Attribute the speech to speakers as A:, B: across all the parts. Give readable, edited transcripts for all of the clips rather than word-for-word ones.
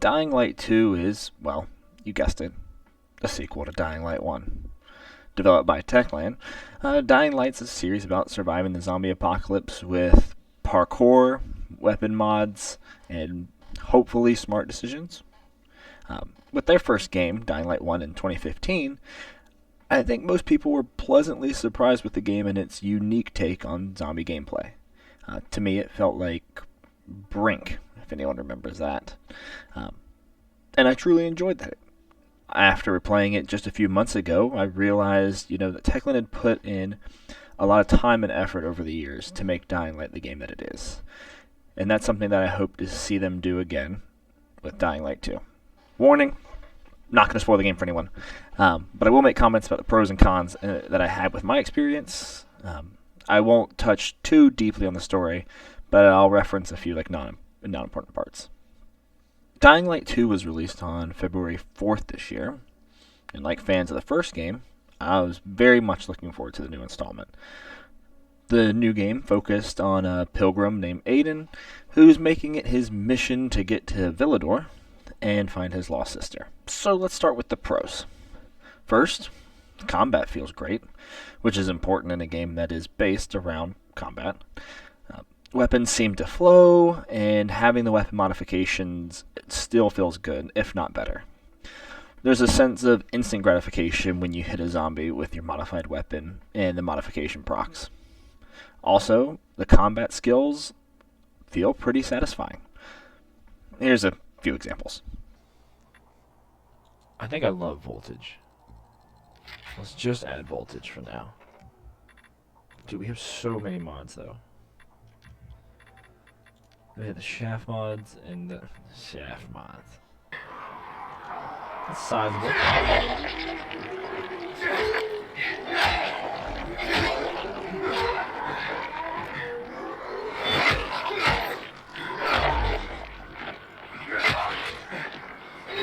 A: Dying Light 2 is, well, you guessed it, a sequel to Dying Light 1. Developed by Techland, Dying Light's a series about surviving the zombie apocalypse with parkour, weapon mods, and hopefully smart decisions. With their first game, Dying Light 1 in 2015, I think most people were pleasantly surprised with the game and its unique take on zombie gameplay. To me, it felt like Brink, if anyone remembers that. And I truly enjoyed that. After replaying it just a few months ago, I realized, that Techland had put in a lot of time and effort over the years to make Dying Light the game that it is. And that's something that I hope to see them do again with Dying Light 2. Warning, not going to spoil the game for anyone, but I will make comments about the pros and cons that I had with my experience. I won't touch too deeply on the story, but I'll reference a few non-important parts. Dying Light 2 was released on February 4th this year, and like fans of the first game, I was very much looking forward to the new installment. The new game focused on a pilgrim named Aiden, who's making it his mission to get to Villador and find his lost sister. So let's start with the pros. First, combat feels great, which is important in a game that is based around combat. Weapons seem to flow, and having the weapon modifications still feels good, if not better. There's a sense of instant gratification when you hit a zombie with your modified weapon and the modification procs. Also, the combat skills feel pretty satisfying. Here's a few examples.
B: I think I love voltage. Let's just add voltage for now. Dude, we have so many mods though. We have the shaft mods and the shaft mods. That's sizable.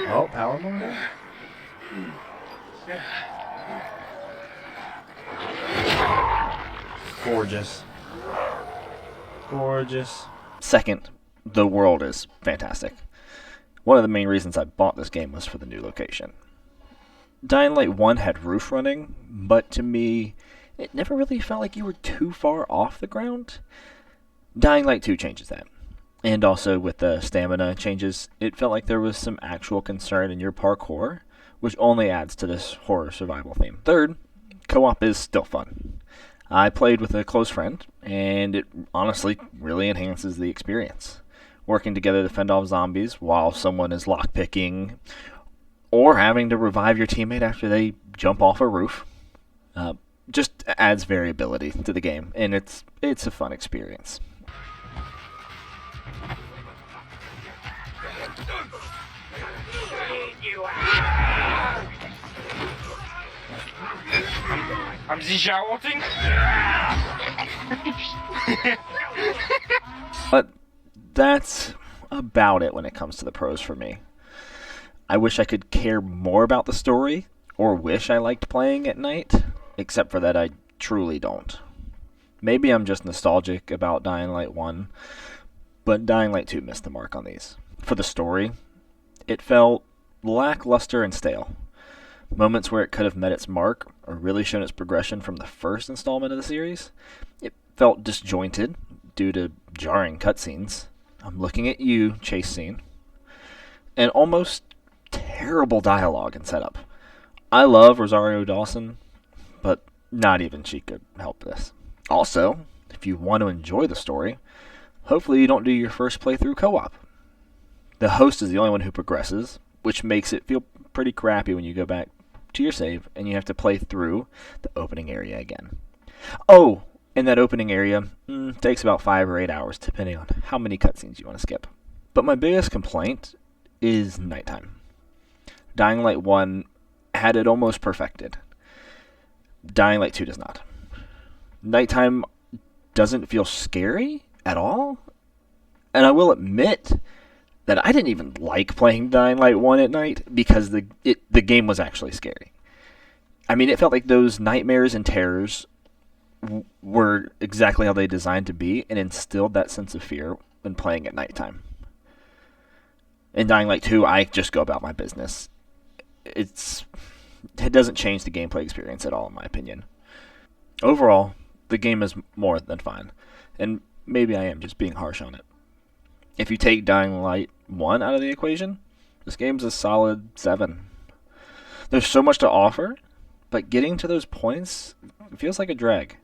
B: Oh, power mode? Gorgeous. Gorgeous.
A: Second, the world is fantastic. One of the main reasons I bought this game was for the new location. Dying Light 1 had roof running, but to me, it never really felt like you were too far off the ground. Dying Light 2 changes that. And also with the stamina changes, it felt like there was some actual concern in your parkour, which only adds to this horror survival theme. Third, co-op is still fun. I played with a close friend, and it honestly really enhances the experience. Working together to fend off zombies while someone is lockpicking, or having to revive your teammate after they jump off a roof, just adds variability to the game, and it's a fun experience.
C: I'm shouting.
A: But that's about it when it comes to the pros for me. I wish I could care more about the story, or wish I liked playing at night, except for that I truly don't. Maybe I'm just nostalgic about Dying Light 1, but Dying Light 2 missed the mark on these. For the story, it felt lackluster and stale. Moments where it could have met its mark, or really shown its progression from the first installment of the series, it felt disjointed due to jarring cutscenes. I'm looking at you, chase scene, and almost terrible dialogue and setup. I love Rosario Dawson, but not even she could help this. Also, if you want to enjoy the story, hopefully you don't do your first playthrough co-op. The host is the only one who progresses, which makes it feel pretty crappy when you go back to your save and you have to play through the opening area again. Oh, and that opening area takes about 5 or 8 hours depending on how many cutscenes you want to skip. But my biggest complaint is nighttime. Dying Light 1 had it almost perfected. Dying Light 2 does not. Nighttime doesn't feel scary at all. And I will admit that I didn't even like playing Dying Light 1 at night because the game was actually scary. I mean, it felt like those nightmares and terrors were exactly how they designed to be and instilled that sense of fear when playing at nighttime. In Dying Light 2, I just go about my business. It doesn't change the gameplay experience at all, in my opinion. Overall, the game is more than fine, and maybe I am just being harsh on it. If you take Dying Light 1 out of the equation, this game's a solid 7. There's so much to offer, but getting to those points feels like a drag.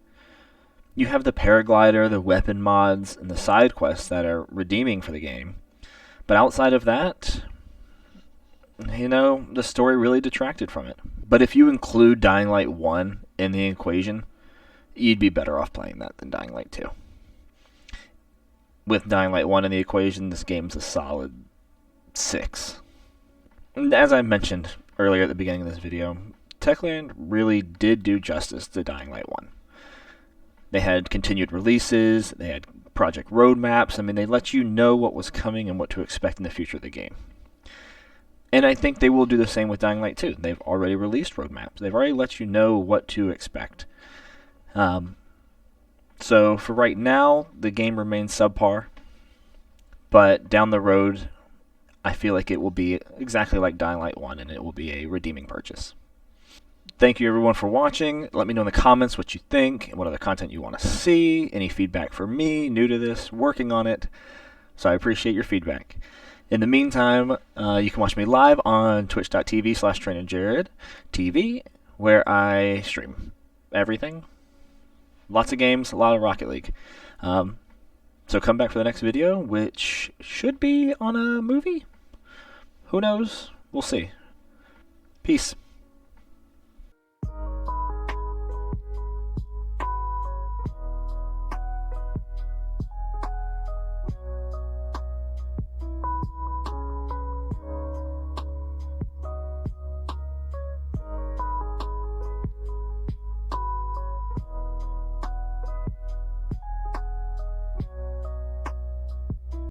A: You have the paraglider, the weapon mods, and the side quests that are redeeming for the game. But outside of that, the story really detracted from it. But if you include Dying Light 1 in the equation, you'd be better off playing that than Dying Light 2. With Dying Light 1 in the equation, this game's a solid 6. And as I mentioned earlier at the beginning of this video, Techland really did do justice to Dying Light 1. They had continued releases, they had project roadmaps. I mean, they let you know what was coming and what to expect in the future of the game. And I think they will do the same with Dying Light 2. They've already released roadmaps. They've already let you know what to expect. So for right now, the game remains subpar. But down the road, I feel like it will be exactly like Dying Light 1, and it will be a redeeming purchase. Thank you everyone for watching. Let me know in the comments what you think and what other content you want to see. Any feedback for me, new to this, working on it. So I appreciate your feedback. In the meantime, you can watch me live on twitch.tv/TrainingJaredTV, where I stream everything. Lots of games, a lot of Rocket League. So come back for the next video, which should be on a movie. Who knows? We'll see. Peace.